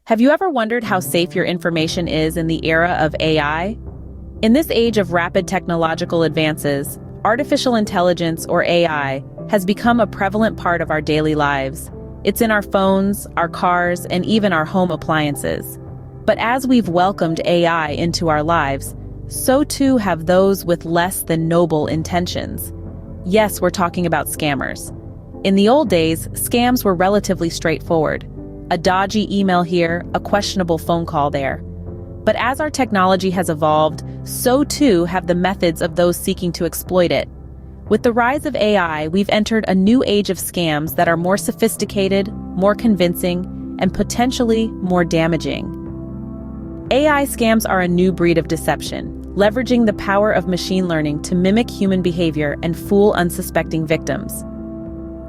Have you ever wondered how safe your information is in the era of AI? In this age of rapid technological advances, artificial intelligence, or AI, has become a prevalent part of our daily lives. It's in our phones, our cars, and even our home appliances. But as we've welcomed AI into our lives, so too have those with less than noble intentions. Yes, we're talking about scammers. In the old days, scams were relatively straightforward. A dodgy email here, a questionable phone call there. But as our technology has evolved, so too have the methods of those seeking to exploit it. With the rise of AI, we've entered a new age of scams that are more sophisticated, more convincing, and potentially more damaging. AI scams are a new breed of deception, leveraging the power of machine learning to mimic human behavior and fool unsuspecting victims.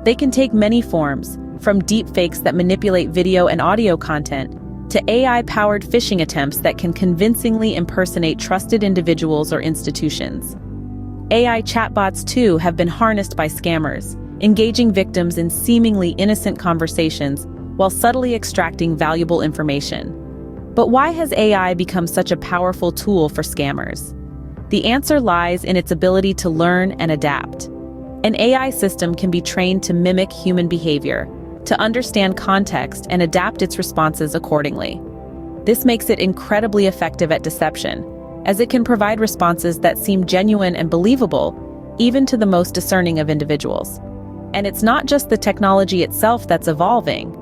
They can take many forms, from deepfakes that manipulate video and audio content, to AI-powered phishing attempts that can convincingly impersonate trusted individuals or institutions. AI chatbots, too, have been harnessed by scammers, engaging victims in seemingly innocent conversations while subtly extracting valuable information. But why has AI become such a powerful tool for scammers? The answer lies in its ability to learn and adapt. An AI system can be trained to mimic human behavior, to understand context and adapt its responses accordingly. This makes it incredibly effective at deception, as it can provide responses that seem genuine and believable, even to the most discerning of individuals. And it's not just the technology itself that's evolving.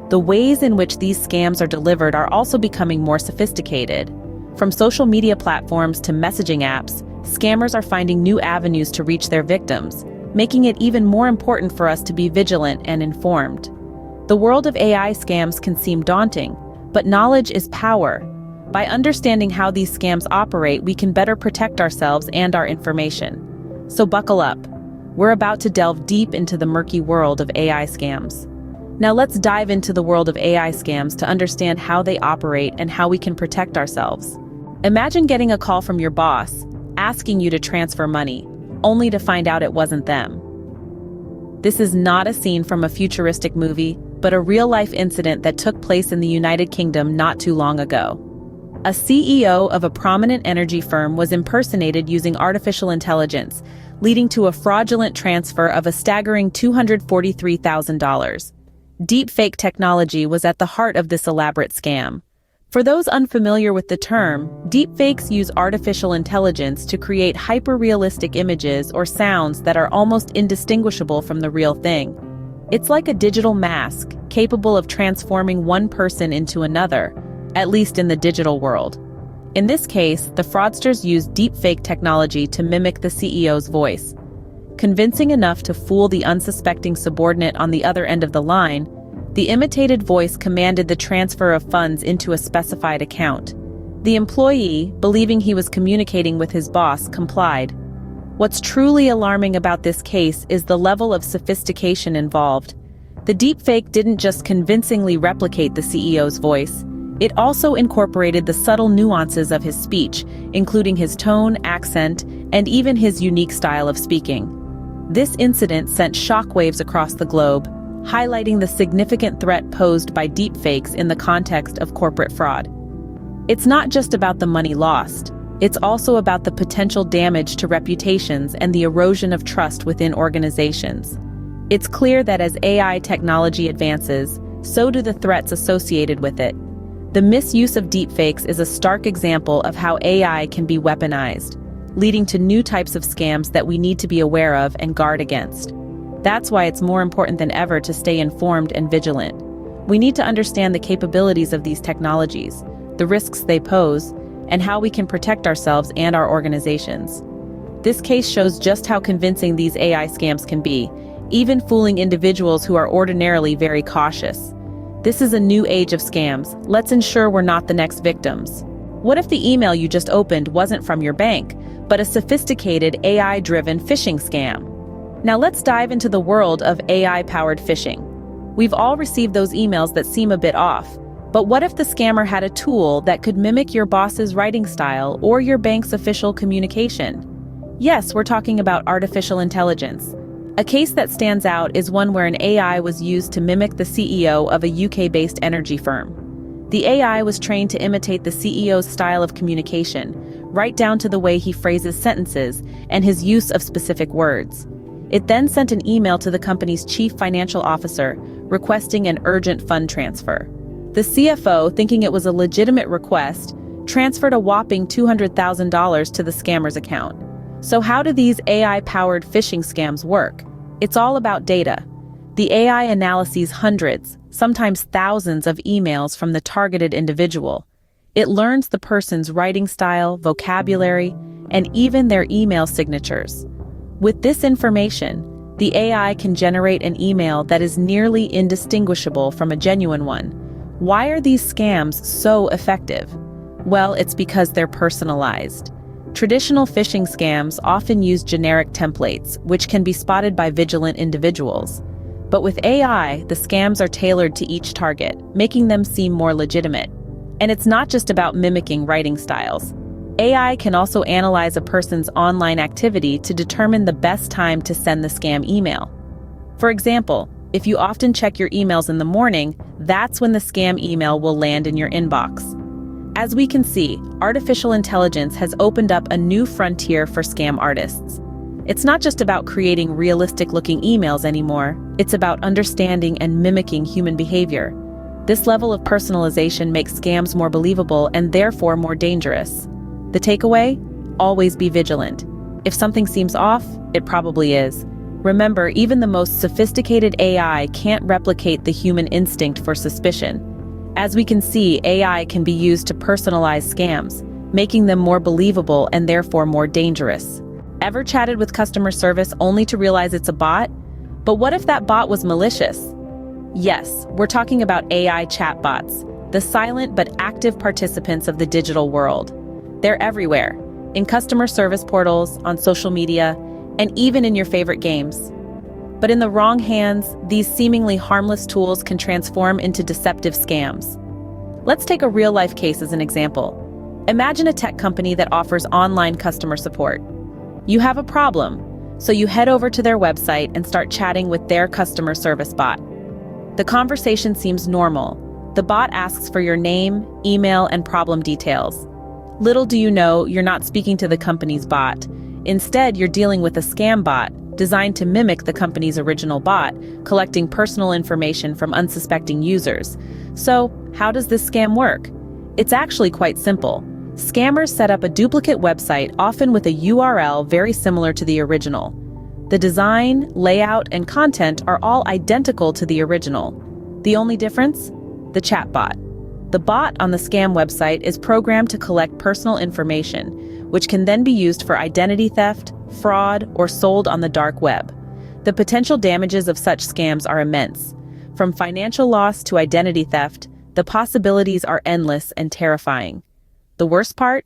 The ways in which these scams are delivered are also becoming more sophisticated. From social media platforms to messaging apps, scammers are finding new avenues to reach their victims, making it even more important for us to be vigilant and informed. The world of AI scams can seem daunting, but knowledge is power. By understanding how these scams operate, we can better protect ourselves and our information. So buckle up. We're about to delve deep into the murky world of AI scams. Now let's dive into the world of AI scams to understand how they operate and how we can protect ourselves. Imagine getting a call from your boss, asking you to transfer money, only to find out it wasn't them. This is not a scene from a futuristic movie, but a real-life incident that took place in the United Kingdom not too long ago. A CEO of a prominent energy firm was impersonated using artificial intelligence, leading to a fraudulent transfer of a staggering $243,000. Deepfake technology was at the heart of this elaborate scam. For those unfamiliar with the term, deepfakes use artificial intelligence to create hyper-realistic images or sounds that are almost indistinguishable from the real thing. It's like a digital mask, capable of transforming one person into another, at least in the digital world. In this case, the fraudsters used deepfake technology to mimic the CEO's voice. Convincing enough to fool the unsuspecting subordinate on the other end of the line, the imitated voice commanded the transfer of funds into a specified account. The employee, believing he was communicating with his boss, complied. What's truly alarming about this case is the level of sophistication involved. The deepfake didn't just convincingly replicate the CEO's voice, it also incorporated the subtle nuances of his speech, including his tone, accent, and even his unique style of speaking. This incident sent shockwaves across the globe, highlighting the significant threat posed by deepfakes in the context of corporate fraud. It's not just about the money lost, it's also about the potential damage to reputations and the erosion of trust within organizations. It's clear that as AI technology advances, so do the threats associated with it. The misuse of deepfakes is a stark example of how AI can be weaponized, leading to new types of scams that we need to be aware of and guard against. That's why it's more important than ever to stay informed and vigilant. We need to understand the capabilities of these technologies, the risks they pose, and how we can protect ourselves and our organizations. This case shows just how convincing these AI scams can be, even fooling individuals who are ordinarily very cautious. This is a new age of scams. Let's ensure we're not the next victims. What if the email you just opened wasn't from your bank, but a sophisticated AI-driven phishing scam? Now let's dive into the world of AI-powered phishing. We've all received those emails that seem a bit off, but what if the scammer had a tool that could mimic your boss's writing style or your bank's official communication? Yes, we're talking about artificial intelligence. A case that stands out is one where an AI was used to mimic the CEO of a UK-based energy firm. The AI was trained to imitate the CEO's style of communication, right down to the way he phrases sentences and his use of specific words. It then sent an email to the company's chief financial officer requesting an urgent fund transfer. The CFO, thinking it was a legitimate request, transferred a whopping $200,000 to the scammer's account. So how do these AI-powered phishing scams work? It's all about data. The AI analyzes hundreds, sometimes thousands of emails from the targeted individual. It learns the person's writing style, vocabulary, and even their email signatures. With this information, the AI can generate an email that is nearly indistinguishable from a genuine one. Why are these scams so effective? Well, it's because they're personalized. Traditional phishing scams often use generic templates, which can be spotted by vigilant individuals. But with AI, the scams are tailored to each target, making them seem more legitimate. And it's not just about mimicking writing styles. AI can also analyze a person's online activity to determine the best time to send the scam email. For example, if you often check your emails in the morning, that's when the scam email will land in your inbox. As we can see, artificial intelligence has opened up a new frontier for scam artists. It's not just about creating realistic-looking emails anymore, it's about understanding and mimicking human behavior. This level of personalization makes scams more believable and therefore more dangerous. The takeaway? Always be vigilant. If something seems off, it probably is. Remember, even the most sophisticated AI can't replicate the human instinct for suspicion. As we can see, AI can be used to personalize scams, making them more believable and therefore more dangerous. Ever chatted with customer service only to realize it's a bot? But what if that bot was malicious? Yes, we're talking about AI chatbots, the silent but active participants of the digital world. They're everywhere, in customer service portals, on social media, and even in your favorite games. But in the wrong hands, these seemingly harmless tools can transform into deceptive scams. Let's take a real-life case as an example. Imagine a tech company that offers online customer support. You have a problem, so you head over to their website and start chatting with their customer service bot. The conversation seems normal. The bot asks for your name, email, and problem details. Little do you know, you're not speaking to the company's bot. Instead, you're dealing with a scam bot designed to mimic the company's original bot, collecting personal information from unsuspecting users. So, how does this scam work? It's actually quite simple. Scammers set up a duplicate website, often with a URL very similar to the original. The design, layout, and content are all identical to the original. The only difference? The chatbot. The bot on the scam website is programmed to collect personal information, which can then be used for identity theft, fraud, or sold on the dark web. The potential damages of such scams are immense. From financial loss to identity theft, the possibilities are endless and terrifying. The worst part?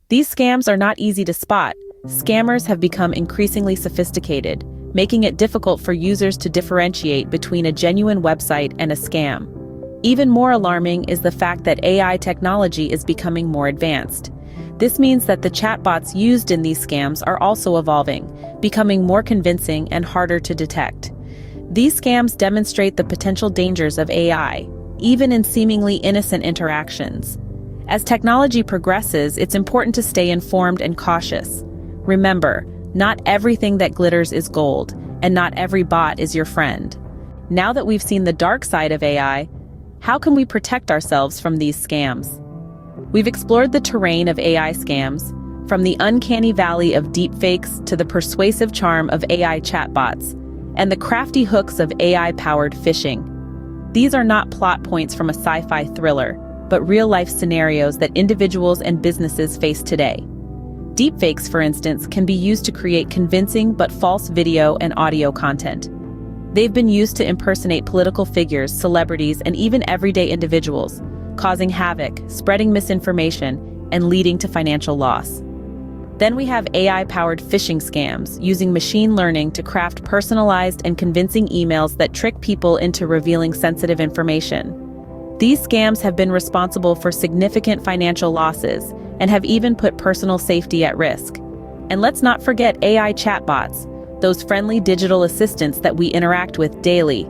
These scams are not easy to spot. Scammers have become increasingly sophisticated, making it difficult for users to differentiate between a genuine website and a scam. Even more alarming is the fact that AI technology is becoming more advanced. This means that the chatbots used in these scams are also evolving, becoming more convincing and harder to detect. These scams demonstrate the potential dangers of AI, even in seemingly innocent interactions. As technology progresses, it's important to stay informed and cautious. Remember, not everything that glitters is gold, and not every bot is your friend. Now that we've seen the dark side of AI, how can we protect ourselves from these scams? We've explored the terrain of AI scams, from the uncanny valley of deepfakes to the persuasive charm of AI chatbots, and the crafty hooks of AI-powered phishing. These are not plot points from a sci-fi thriller, but real-life scenarios that individuals and businesses face today. Deepfakes, for instance, can be used to create convincing but false video and audio content. They've been used to impersonate political figures, celebrities, and even everyday individuals, causing havoc, spreading misinformation, and leading to financial loss. Then we have AI-powered phishing scams, using machine learning to craft personalized and convincing emails that trick people into revealing sensitive information. These scams have been responsible for significant financial losses and have even put personal safety at risk. And let's not forget AI chatbots, those friendly digital assistants that we interact with daily.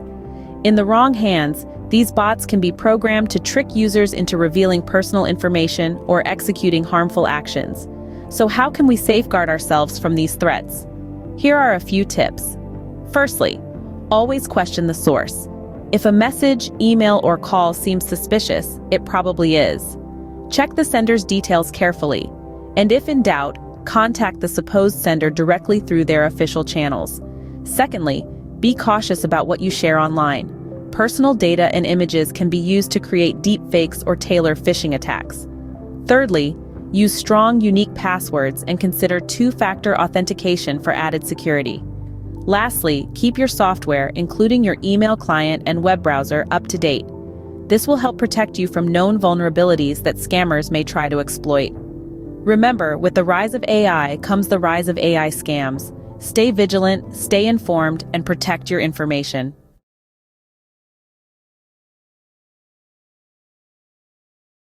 In the wrong hands, These bots can be programmed to trick users into revealing personal information or executing harmful actions. So how can we safeguard ourselves from these threats? Here are a few tips. Firstly, always question the source. If a message, email, or call seems suspicious, it probably is. Check the sender's details carefully, and if in doubt, contact the supposed sender directly through their official channels. Secondly, be cautious about what you share online. Personal data and images can be used to create deepfakes or tailor phishing attacks. Thirdly, use strong, unique passwords and consider two-factor authentication for added security. Lastly, keep your software, including your email client and web browser, up to date. This will help protect you from known vulnerabilities that scammers may try to exploit. Remember, with the rise of AI comes the rise of AI scams. Stay vigilant, stay informed, and protect your information.